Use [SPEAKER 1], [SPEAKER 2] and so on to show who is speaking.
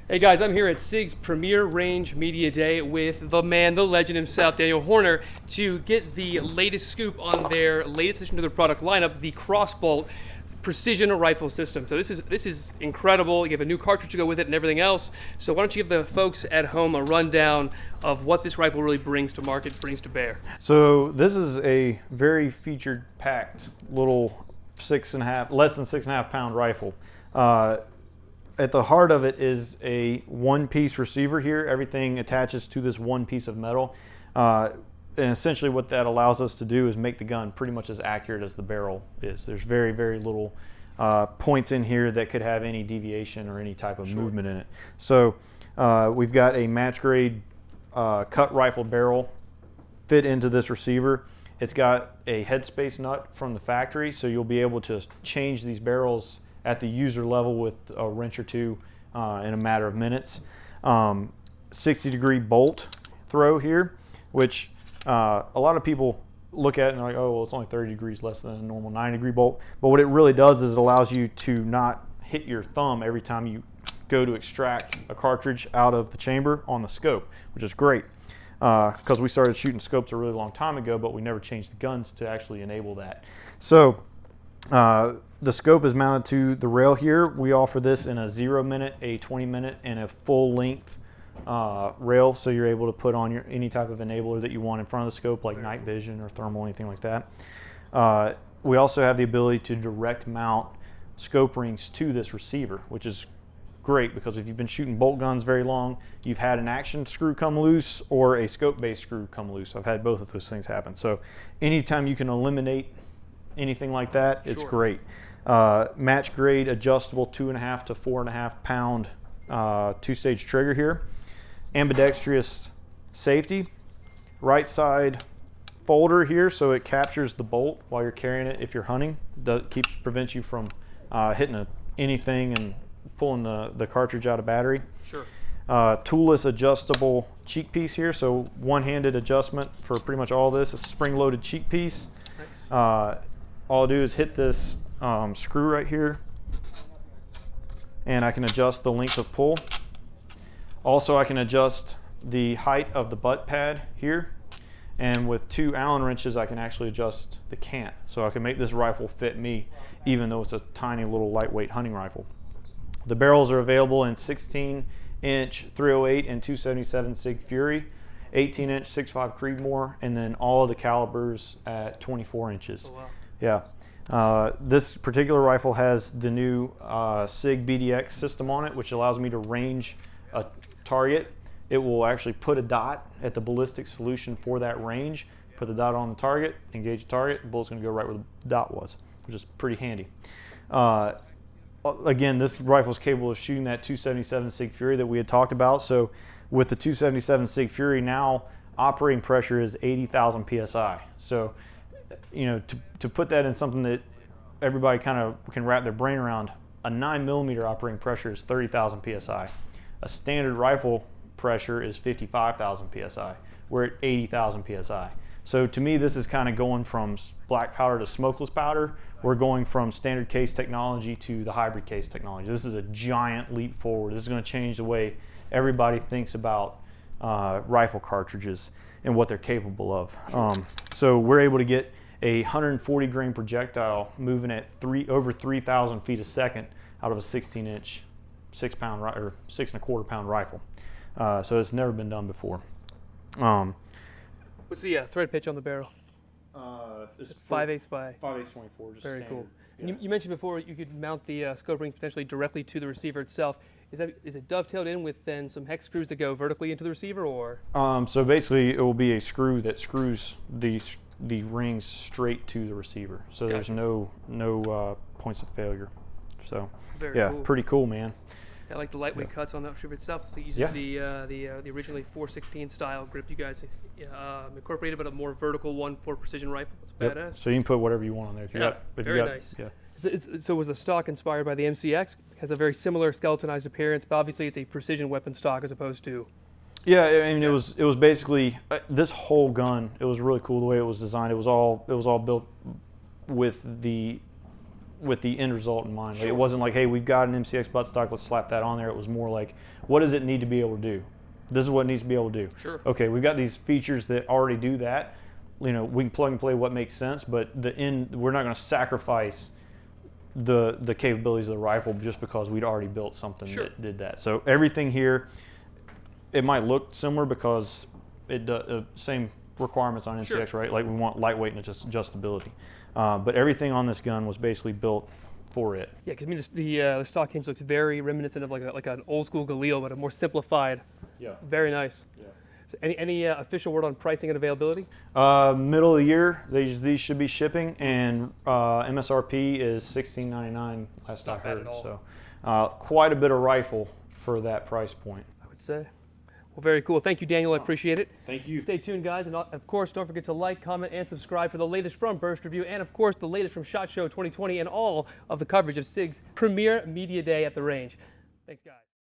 [SPEAKER 1] Hey guys, I'm here at SIG's Premier Range Media Day with the man, the legend himself, Daniel Horner, to get the latest scoop on their latest addition to their product lineup, the CrossBolt precision rifle system. So this is incredible. You have a new cartridge to go with it and everything else. So why don't you give the folks at home a rundown of what this rifle really brings to market, brings to bear.
[SPEAKER 2] So this is a very featured packed little less than 6.5 pound rifle. At the heart of it is a one-piece receiver here. Everything attaches to this one piece of metal. And essentially what that allows us to do is make the gun pretty much as accurate as the barrel is. There's very, very little points in here that could have any deviation or any type of movement in it. So we've got a match grade cut rifle barrel fit into this receiver. It's got a headspace nut from the factory, so you'll be able to change these barrels at the user level with a wrench or two in a matter of minutes. 60-degree bolt throw here, which a lot of people look at and they're like, oh, well, it's only 30 degrees less than a normal 90-degree bolt. But what it really does is it allows you to not hit your thumb every time you go to extract a cartridge out of the chamber on the scope, which is great. Because we started shooting scopes a really long time ago, but we never changed the guns to actually enable that. So the scope is mounted to the rail here. We offer this in a 0-minute, a 20-minute, and a full-length rail, so you're able to put on any type of enabler that you want in front of the scope, like night vision or thermal, anything like that. We also have the ability to direct mount scope rings to this receiver, which is great because if you've been shooting bolt guns very long, you've had an action screw come loose or a scope-based screw come loose. I've had both of those things happen. So anytime you can eliminate anything like that, it's great. Match grade adjustable 2.5 to 4.5 pound two-stage trigger here. Ambidextrous Safety, right side folder here, so it captures the bolt while you're carrying it if you're hunting. Prevents you from hitting anything and pulling the cartridge out of battery.
[SPEAKER 1] Sure.
[SPEAKER 2] Toolless adjustable cheek piece here, so one-handed adjustment for pretty much all this. It's a spring-loaded cheek piece.
[SPEAKER 1] Nice.
[SPEAKER 2] All I'll do is hit this screw right here, and I can adjust the length of pull. Also, I can adjust the height of the butt pad here, and with 2 Allen wrenches, I can actually adjust the cant. So I can make this rifle fit me, even though it's a tiny little lightweight hunting rifle. The barrels are available in 16-inch 308 and 277 Sig Fury, 18-inch 6.5 Creedmoor, and then all of the calibers at 24 inches.
[SPEAKER 1] Oh, wow.
[SPEAKER 2] Yeah. This particular rifle has the new Sig Bdx system on it, which allows me to range a target. It will actually put a dot at the ballistic solution for that range, put the dot on the target, engage the target, the bullet's going to go right where the dot was, which is pretty handy. Again, this rifle is capable of shooting that 277 Sig Fury that we had talked about. So with the 277 Sig Fury now, operating pressure is 80,000 PSI. So, you know, to put that in something that everybody kind of can wrap their brain around, a 9mm operating pressure is 30,000 PSI. A standard rifle pressure is 55,000 PSI. We're at 80,000 PSI. So to me, this is kind of going from black powder to smokeless powder. We're going from standard case technology to the hybrid case technology. This is a giant leap forward. This is going to change the way everybody thinks about rifle cartridges and what they're capable of. So we're able to get a 140 grain projectile moving at over 3,000 feet a second out of a 16-inch 6-pound or 6.25 pound rifle. So it's never been done before.
[SPEAKER 1] What's the thread pitch on the barrel?
[SPEAKER 2] It's
[SPEAKER 1] 5/8 by
[SPEAKER 2] 5/8 24. Just
[SPEAKER 1] very
[SPEAKER 2] standard.
[SPEAKER 1] cool.
[SPEAKER 2] Yeah.
[SPEAKER 1] And you mentioned before you could mount the scope rings potentially directly to the receiver itself. Is it dovetailed in with then some hex screws that go vertically into the receiver, or?
[SPEAKER 2] So basically, it will be a screw that screws the rings straight to the receiver. So there's no points of failure. So
[SPEAKER 1] Very
[SPEAKER 2] yeah,
[SPEAKER 1] cool.
[SPEAKER 2] pretty cool, man.
[SPEAKER 1] I like the lightweight cuts on the receiver itself. So it uses the originally 416 style grip you guys incorporated, but a more vertical one for precision rifle. It's badass.
[SPEAKER 2] So you can put whatever you want on there. If you got,
[SPEAKER 1] very nice.
[SPEAKER 2] Yeah.
[SPEAKER 1] So was the stock inspired by the MCX? Has a very similar skeletonized appearance, but obviously it's a precision weapon stock as opposed to.
[SPEAKER 2] Yeah, I mean it was basically this whole gun. It was really cool the way it was designed. It was all built with the with the end result in mind. Like,
[SPEAKER 1] Sure.
[SPEAKER 2] it wasn't like, hey, we've got an MCX buttstock, let's slap that on there. It was more like, what does it need to be able to do? This is what it needs to be able to do.
[SPEAKER 1] Sure.
[SPEAKER 2] Okay, we've got these features that already do that. You know, we can plug and play what makes sense, but we're not going to sacrifice the capabilities of the rifle just because we'd already built something
[SPEAKER 1] Sure.
[SPEAKER 2] that did that. So everything here, it might look similar because it does same requirements on MCX,
[SPEAKER 1] Sure.
[SPEAKER 2] right? Like we want lightweight and just adjustability. But everything on this gun was basically built for it.
[SPEAKER 1] Yeah, because I mean, the stock hinge looks very reminiscent of like an old school Galil, but a more simplified.
[SPEAKER 2] Yeah.
[SPEAKER 1] Very nice.
[SPEAKER 2] Yeah.
[SPEAKER 1] So any official word on pricing and availability?
[SPEAKER 2] Middle of the year, these should be shipping, and MSRP is $16.99 last I
[SPEAKER 1] Not bad
[SPEAKER 2] heard.
[SPEAKER 1] at all.
[SPEAKER 2] So quite a bit of rifle for that price point.
[SPEAKER 1] I would say. Well, very cool. Thank you, Daniel. I appreciate it.
[SPEAKER 2] Thank you.
[SPEAKER 1] Stay tuned, guys, and of course, don't forget to like, comment, and subscribe for the latest from Burst Review, and of course, the latest from SHOT Show 2020, and all of the coverage of SIG's premier media day at the range. Thanks, guys.